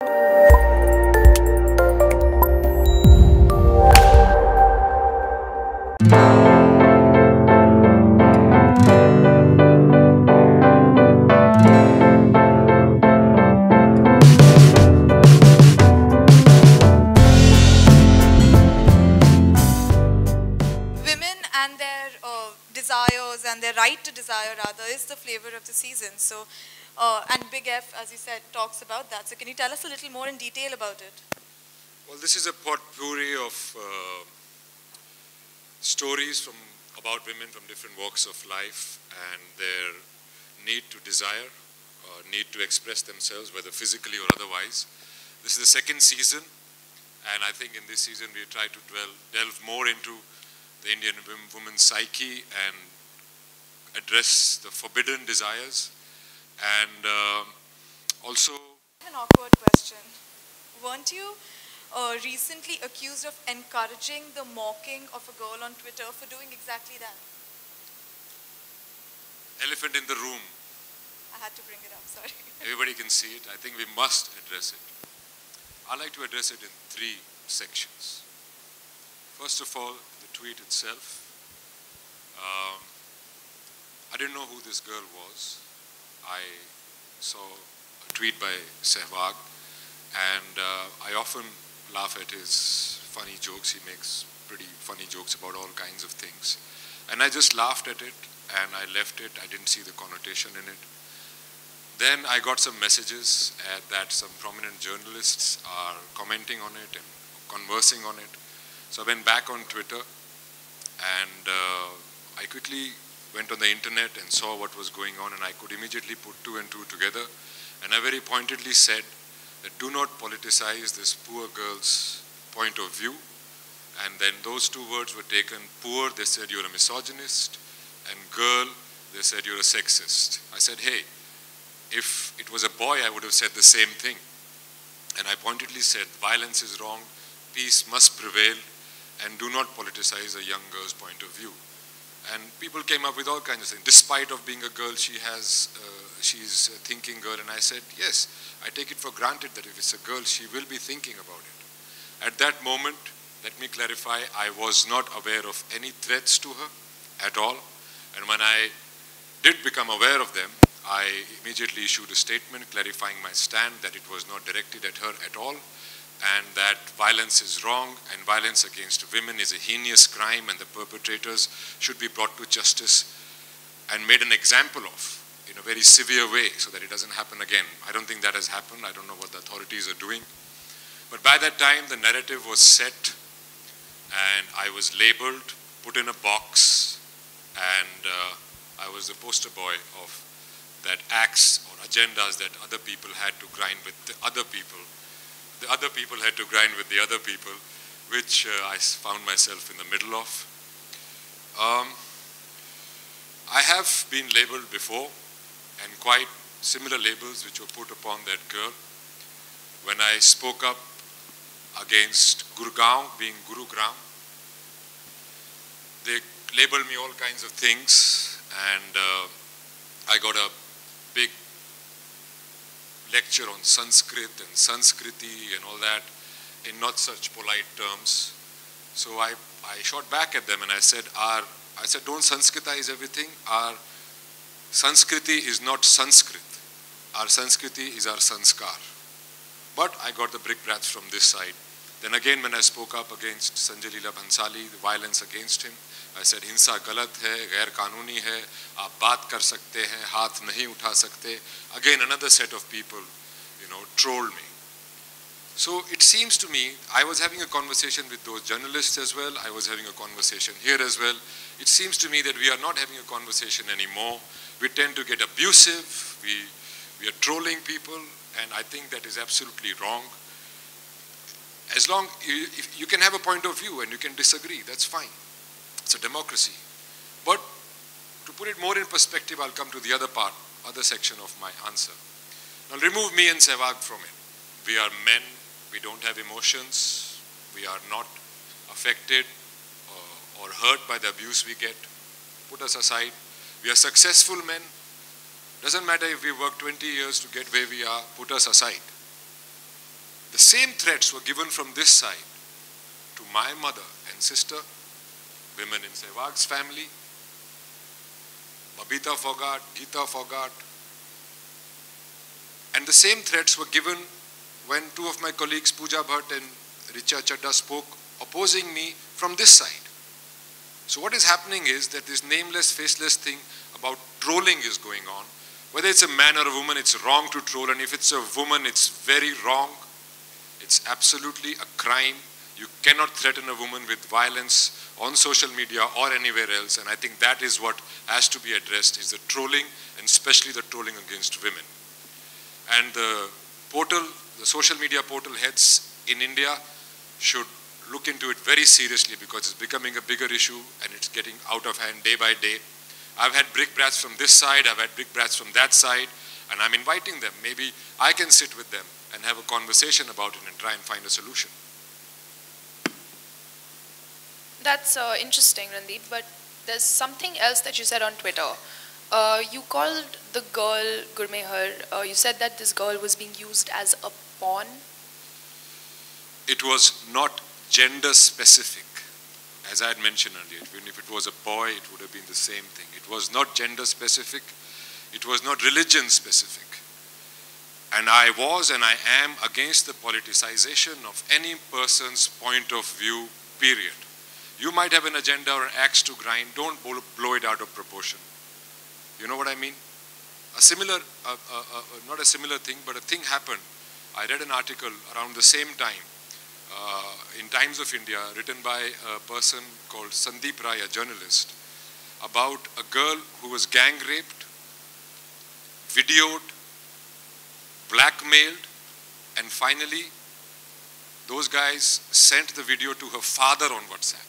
And their desires and their right to desire rather is the flavor of the season. So, and Big F, as you said, talks about that. So can you tell us a little more in detail about it? Well, this is a potpourri of stories about women from different walks of life and their need to desire, need to express themselves, whether physically or otherwise. This is the second season, and I think in this season we try to delve more into the Indian woman's psyche and address the forbidden desires. And also... An awkward question. Weren't you recently accused of encouraging the mocking of a girl on Twitter for doing exactly that? Elephant in the room. I had to bring it up, sorry. Everybody can see it. I think we must address it. I like to address it in three sections. First of all, the tweet itself. I didn't know who this girl was. I saw a tweet by Sehwag, and I often laugh at his funny jokes. He makes pretty funny jokes about all kinds of things. And I just laughed at it, and I left it. I didn't see the connotation in it. Then I got some messages that some prominent journalists are commenting on it and conversing on it. So I went back on Twitter, and I quickly went on the internet and saw what was going on, and I could immediately put two and two together. And I very pointedly said that do not politicize this poor girl's point of view. And then those two words were taken. Poor, they said you're a misogynist, and girl, they said you're a sexist. I said, hey, if it was a boy, I would have said the same thing. And I pointedly said, violence is wrong, peace must prevail, and do not politicize a young girl's point of view. And people came up with all kinds of things. Despite of being a girl, she's a thinking girl. And I said, yes, I take it for granted that if it's a girl, she will be thinking about it. At that moment, let me clarify, I was not aware of any threats to her at all. And when I did become aware of them, I immediately issued a statement clarifying my stand that it was not directed at her at all, and that violence is wrong and violence against women is a heinous crime and the perpetrators should be brought to justice and made an example of in a very severe way so that it doesn't happen again. I don't think that has happened. I don't know what the authorities are doing. But by that time, the narrative was set and I was labeled, put in a box, and I was the poster boy of that acts or agendas that other people had to grind with the other people. The other people had to grind with the other people, which I found myself in the middle of. I have been labeled before, and quite similar labels which were put upon that girl. When I spoke up against Gurgaon being Gurugram, they labeled me all kinds of things, and I got a big lecture on Sanskrit and Sanskriti and all that in not such polite terms. So I shot back at them and I said, don't Sanskritize everything. Our Sanskriti is not Sanskrit. Our Sanskriti is our Sanskar. But I got the brickbats from this side. Then again, when I spoke up against Sanjay Leela Bhansali, the violence against him, I said, हिंसा गलत है, गैर कानूनी है, आप बात कर सकते हैं, हाथ नहीं उठा सकते. Again, another set of people, trolled me. So it seems to me, I was having a conversation with those journalists as well. I was having a conversation here as well. It seems to me that we are not having a conversation anymore. We tend to get abusive. We are trolling people, and I think that is absolutely wrong. As long if you can have a point of view and you can disagree, that's fine. It's a democracy. But to put it more in perspective, I'll come to the other section of my answer. Now remove me and Sehwag from it. We are men, we don't have emotions, we are not affected or hurt by the abuse we get. Put us aside. We are successful men. Doesn't matter if we work 20 years to get where we are, put us aside. The same threats were given from this side to my mother and sister, women in Sehwag's family, Babita Fogart, Geeta Fogart. And the same threats were given when two of my colleagues, Pooja Bhatt and Richa Chadda, spoke opposing me from this side. So what is happening is that this nameless, faceless thing about trolling is going on. Whether it's a man or a woman, it's wrong to troll. And if it's a woman, it's very wrong. It's absolutely a crime. You cannot threaten a woman with violence on social media or anywhere else. And I think that is what has to be addressed, is the trolling, and especially the trolling against women. And the portal, the social media portal heads in India should look into it very seriously, because it's becoming a bigger issue and it's getting out of hand day by day. I've had brickbats from this side, I've had brickbats from that side, and I'm inviting them. Maybe I can sit with them and have a conversation about it and try and find a solution. That's interesting, Randeep, but there's something else that you said on Twitter. You called the girl Gurmehar, you said that this girl was being used as a pawn. It was not gender specific, as I had mentioned earlier. Even if it was a boy, it would have been the same thing. It was not gender specific. It was not religion specific. And I was and I am against the politicization of any person's point of view, period. You might have an agenda or an axe to grind. Don't blow it out of proportion. You know what I mean? A similar, not a similar thing, but a thing happened. I read an article around the same time in Times of India, written by a person called Sandeep Rai, a journalist, about a girl who was gang raped, videoed, blackmailed, and finally those guys sent the video to her father on WhatsApp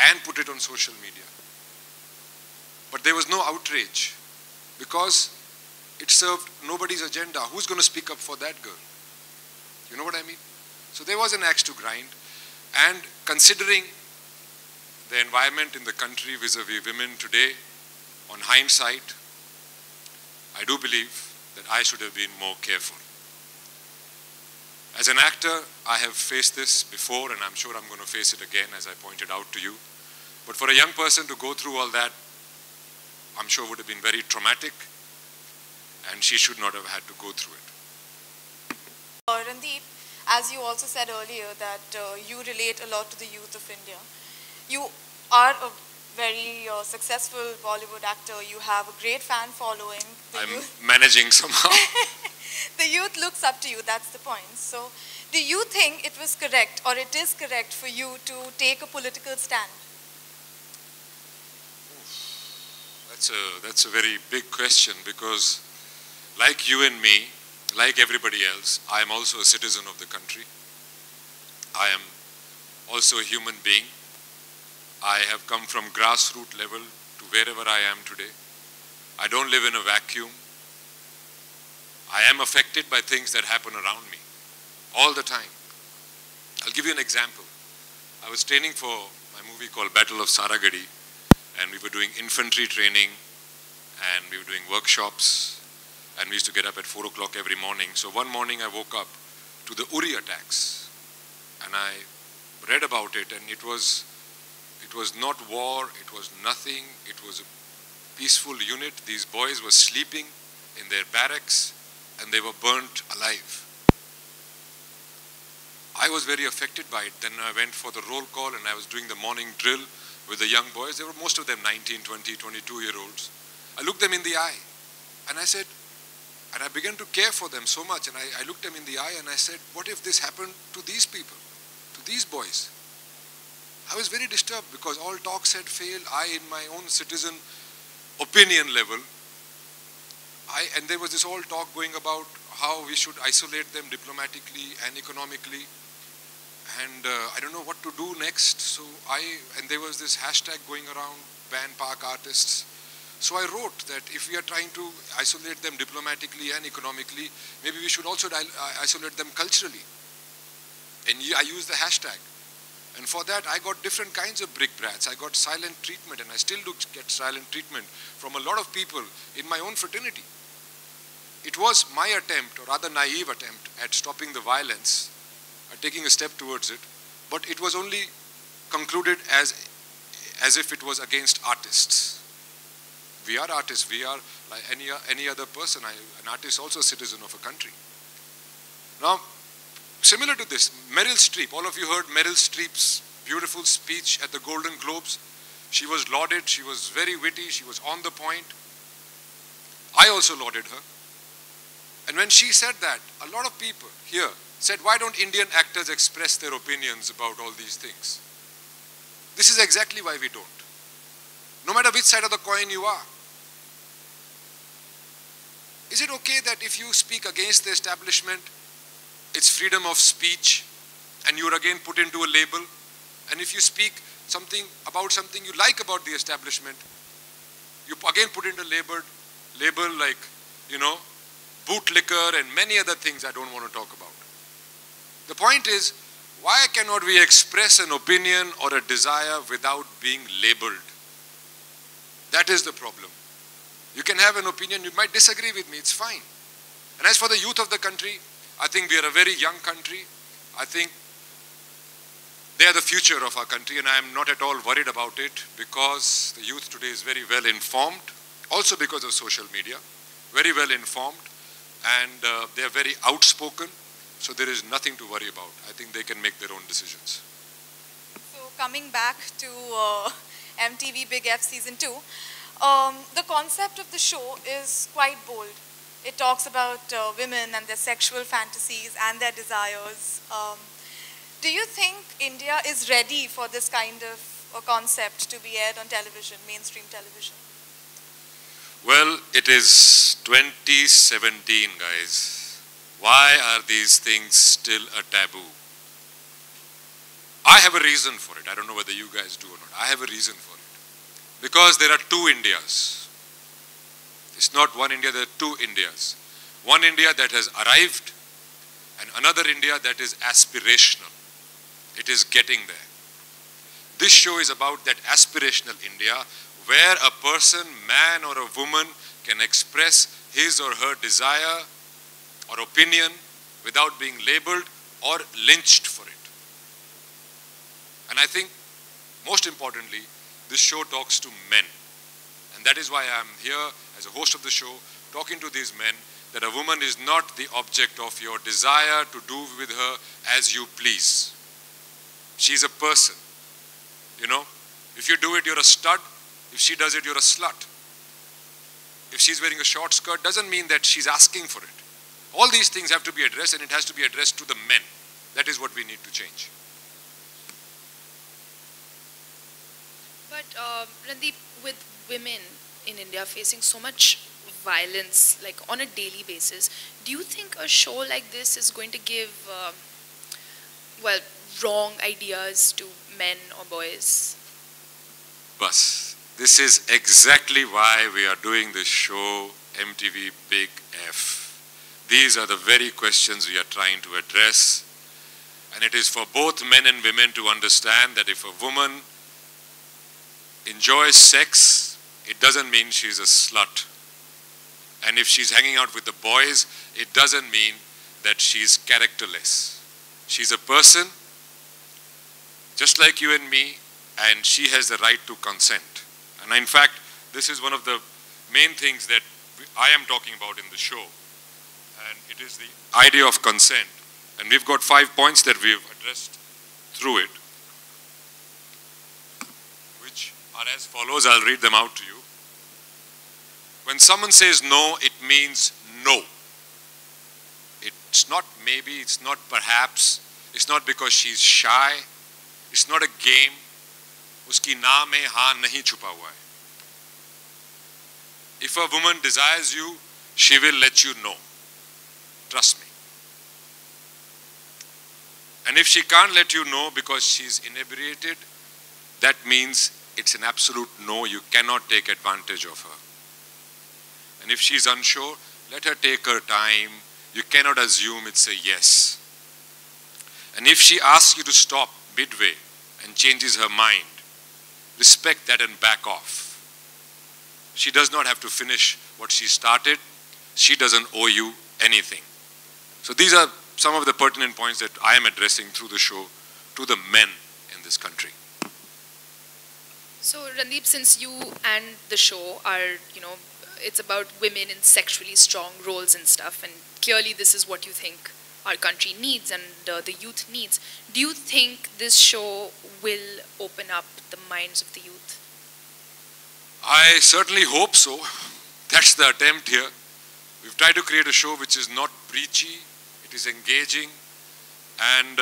and put it on social media. But there was no outrage because it served nobody's agenda. Who's going to speak up for that girl? You know what I mean? So there was an axe to grind, and considering the environment in the country vis-a-vis women today, on hindsight, I do believe that I should have been more careful. As an actor, I have faced this before, and I'm sure I'm going to face it again, as I pointed out to you. But for a young person to go through all that, I'm sure would have been very traumatic, and she should not have had to go through it. Randeep, as you also said earlier, that you relate a lot to the youth of India. You are a very successful Bollywood actor. You have a great fan following. I'm managing somehow. The youth looks up to you, that's the point. So, do you think it was correct, or it is correct for you to take a political stand? That's a very big question, because like you and me, like everybody else, I am also a citizen of the country. I am also a human being. I have come from grassroots level to wherever I am today. I don't live in a vacuum. I am affected by things that happen around me all the time. I'll give you an example. I was training for my movie called Battle of Saragadi, and we were doing infantry training, and we were doing workshops, and we used to get up at 4 o'clock every morning. So one morning I woke up to the Uri attacks, and I read about it, and it was not war, it was nothing, it was a peaceful unit. These boys were sleeping in their barracks, and they were burnt alive. I was very affected by it. Then I went for the roll call, and I was doing the morning drill with the young boys. They were most of them 19, 20, 22-year-olds. I looked them in the eye, and I said, and I began to care for them so much, and I looked them in the eye and I said, what if this happened to these people, to these boys? I was very disturbed, because all talks had failed. In my own citizen opinion level, and there was this whole talk going about how we should isolate them diplomatically and economically, and I don't know what to do next. So and there was this hashtag going around, ban Pak artists. So I wrote that if we are trying to isolate them diplomatically and economically, maybe we should also isolate them culturally. And I used the hashtag. And for that, I got different kinds of brickbats. I got silent treatment, and I still do get silent treatment from a lot of people in my own fraternity. it was my attempt, or rather naive attempt, at stopping the violence, at taking a step towards it, but it was only concluded as if it was against artists. We are artists. We are like any other person. An artist is also a citizen of a country. Now, similar to this, Meryl Streep. All of you heard Meryl Streep's beautiful speech at the Golden Globes. She was lauded. She was very witty. She was on the point. I also lauded her. And when she said that, a lot of people here said, why don't Indian actors express their opinions about all these things? This is exactly why we don't. No matter which side of the coin you are. Is it okay that if you speak against the establishment, it's freedom of speech, and you're again put into a label? And if you speak about something you like about the establishment, you again put into a label like, you know, bootlicker and many other things I don't want to talk about. The point is, why cannot we express an opinion or a desire without being labeled? That is the problem. You can have an opinion, you might disagree with me, it's fine. And as for the youth of the country, I think we are a very young country. I think they are the future of our country, and I am not at all worried about it, because the youth today is very well informed, also because of social media, very well informed, and they are very outspoken, so there is nothing to worry about. I think they can make their own decisions. So coming back to MTV Big F Season 2, the concept of the show is quite bold. It talks about women and their sexual fantasies and their desires. Do you think India is ready for this kind of a concept to be aired on television, mainstream television? Well, it is 2017, guys. Why are these things still a taboo? I have a reason for it. I don't know whether you guys do or not. I have a reason for it. Because there are two Indias. It's not one India, there are two Indias. One India that has arrived, and another India that is aspirational. It is getting there. This show is about that aspirational India, where a person, man or a woman, can express his or her desire or opinion without being labeled or lynched for it. And I think, most importantly, this show talks to men. And that is why I am here as a host of the show, talking to these men, that a woman is not the object of your desire to do with her as you please. She's a person. You know, if you do it, you're a stud. If she does it, you're a slut. If she's wearing a short skirt, doesn't mean that she's asking for it. All these things have to be addressed, and it has to be addressed to the men. That is what we need to change. But Randeep, with women in India facing so much violence, like on a daily basis, do you think a show like this is going to give, well, wrong ideas to men or boys? Bus. This is exactly why we are doing this show, MTV Big F. These are the very questions we are trying to address. And it is for both men and women to understand that if a woman enjoys sex, it doesn't mean she's a slut. And if she's hanging out with the boys, it doesn't mean that she's characterless. She's a person, just like you and me, and she has the right to consent. And in fact, this is one of the main things that I am talking about in the show. And it is the idea of consent. And we've got 5 points that we've addressed through it, which are as follows. I'll read them out to you. When someone says no, it means no. It's not maybe, it's not perhaps, it's not because she's shy, it's not a game. Uski na mein haan nahi chupa hua hai. If a woman desires you, she will let you know. Trust me. And if she can't let you know because she's inebriated, that means it's an absolute no. You cannot take advantage of her. And if she's unsure, let her take her time. You cannot assume it's a yes. And if she asks you to stop midway and changes her mind, respect that and back off. She does not have to finish what she started. she doesn't owe you anything. So these are some of the pertinent points that I am addressing through the show to the men in this country. So Randeep, since you and the show are, it's about women in sexually strong roles and stuff, and clearly this is what you think our country needs and the youth needs. Do you think this show will open up the minds of the youth? I certainly hope so. That's the attempt here. We've tried to create a show which is not preachy, it is engaging, and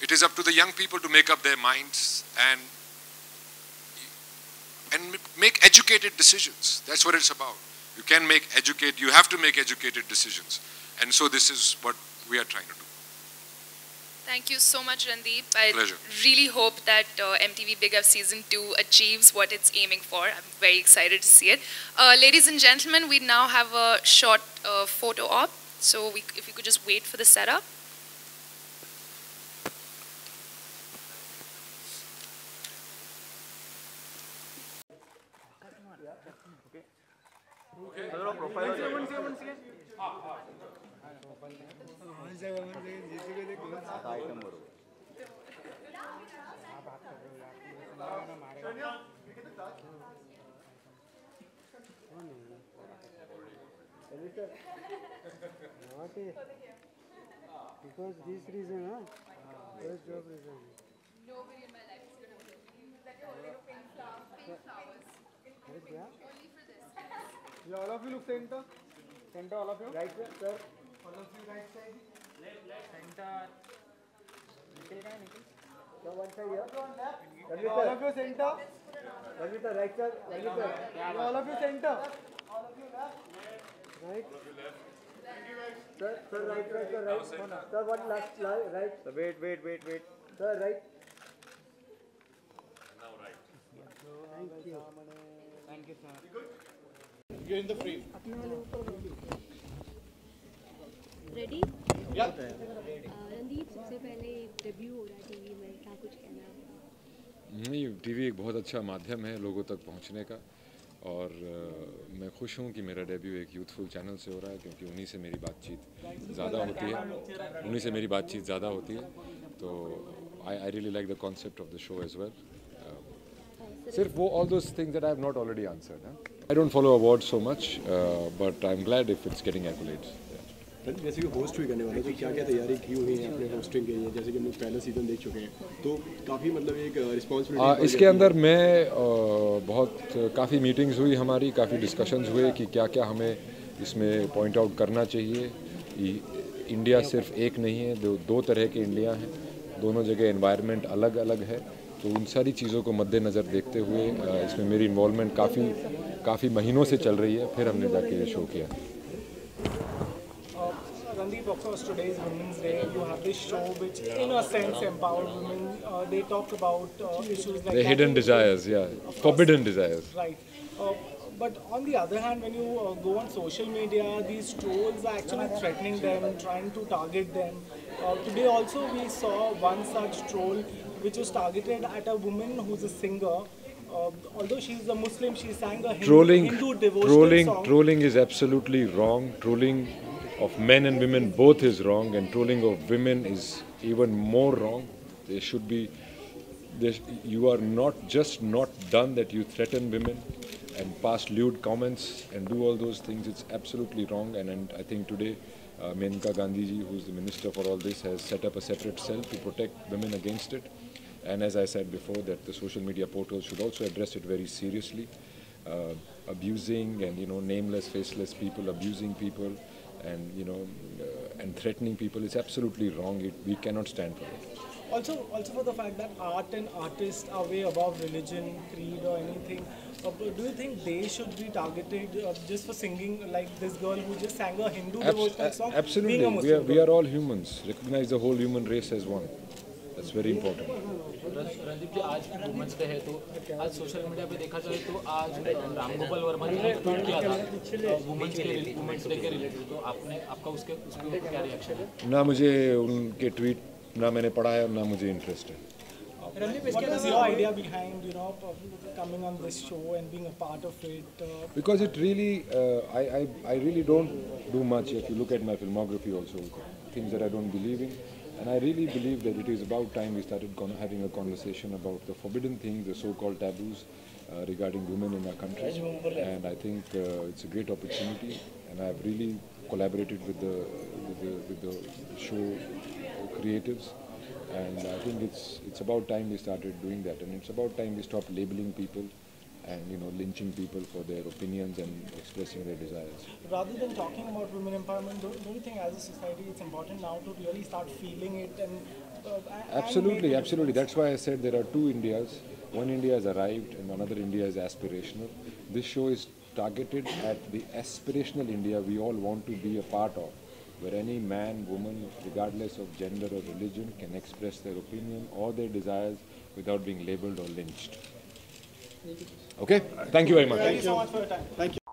it is up to the young people to make up their minds and make educated decisions. That's what it's about. You have to make educated decisions. And so this is what we are trying to do. Thank you so much, Randeep. I Pleasure. really hope that MTV Big F Season 2 achieves what it's aiming for. I'm very excited to see it. Ladies and gentlemen, we now have a short photo op. So if we could just wait for the setup. Because this reason, first job reason. Nobody in my life is going to believe that you're holding a pink flowers. Only for this. All of you look center. Center, all of you. Right, sir. All of you right side. Left. Center. Nikhil. So one side here. All of you center. Randeep, right sir. Randeep, all of you center. All of you left. Right. Sir, right. Sir, what last, right? Sir, wait. Sir, right. Now right. Thank you, sir. You're in the frame. Ready? Yeah. Randeep, सबसे पहले debut हो रहा है TV में, क्या कुछ कहना है? नहीं, टीवी एक बहुत अच्छा माध्यम है लोगों तक पहुंचने का, और मैं खुश हूं कि मेरा डेब्यू एक यूथफुल चैनल से हो रहा है, क्योंकि उन्हीं से मेरी बातचीत ज़्यादा होती है, तो I really like the concept of the show as well. सिर्फ वो all those things that I have not already answered. I don't follow awards so much, but I'm glad if it's getting accolades. जैसे कि host भी करने वाले, तो क्या क्या तैयारी की हुई है अपने होस्टिंग के लिए? जैसे कि हम लोग पहला सीजन देख चुके हैं, तो काफ़ी मतलब एक रिस्पॉन्सिबिलिटी इसके अंदर मैं काफ़ी मीटिंग्स हुई हमारी, काफ़ी डिस्कशंस हुए कि क्या क्या हमें इसमें पॉइंट आउट करना चाहिए. इंडिया सिर्फ एक नहीं है, दो तरह के इंडिया हैं, दोनों जगह एनवायरनमेंट अलग अलग है, तो उन सारी चीज़ों को मद्देनज़र देखते हुए इसमें मेरी इन्वॉल्वमेंट काफ़ी महीनों से चल रही है, फिर हमने जाके ये शो किया. Randeep, of course, today is Women's Day. You have this show which, in a sense, empowered women. They talk about issues like The hidden desires, forbidden desires. Right. But on the other hand, when you go on social media, these trolls are actually threatening them, trying to target them. Today also we saw one such troll which was targeted at a woman who's a singer. Although she's a Muslim, she sang a Hindu devotional song. Trolling is absolutely wrong. Trolling of men and women both is wrong, and trolling of women is even more wrong. There should be, you are not done that you threaten women and pass lewd comments and do all those things. It's absolutely wrong, and I think today Menka Gandhi ji, who's the minister for all this, has set up a separate cell to protect women against it. And as I said before, that the social media portals should also address it very seriously. Abusing and nameless, faceless people abusing people, and and threatening people is absolutely wrong. We cannot stand for it. Also for the fact that art and artists are way above religion, creed, or anything. Do you think they should be targeted just for singing, like this girl who just sang a Hindu devotional song? Absolutely. Being a Muslim We are all humans. Recognize the whole human race as one. That's very important. Randeep जी, आज women's day है, तो आज social media पे देखा जाए तो आज रामगोपाल वर्मा जी ने ट्वीट किया था वुमेंस डे के रिलेटेड, तो आपका उसके ऊपर क्या रिएक्शन है? ना मुझे उनके ट्वीट ना मैंने पढ़ा है और ना मुझे इंटरेस्ट है. Randeep, what was your idea behind, coming on this show and being a part of it? Because it really, I really don't do much. If you look at my filmography also, things that I don't believe in. And I really believe that it is about time we started having a conversation about the forbidden things, the so-called taboos regarding women in our country. And I think it's a great opportunity. And I've really collaborated with the show creatives. And I think it's about time we started doing that. And it's about time we stopped labeling people and lynching people for their opinions and expressing their desires. Rather than talking about women empowerment, don't you think as a society it's important now to really start feeling it and absolutely, absolutely. That's why I said there are two Indias. One India has arrived and another India is aspirational. This show is targeted at the aspirational India we all want to be a part of, where any man, woman, regardless of gender or religion, can express their opinion or their desires without being labeled or lynched. Okay? Thank you very much. Thank you so much for your time. Thank you.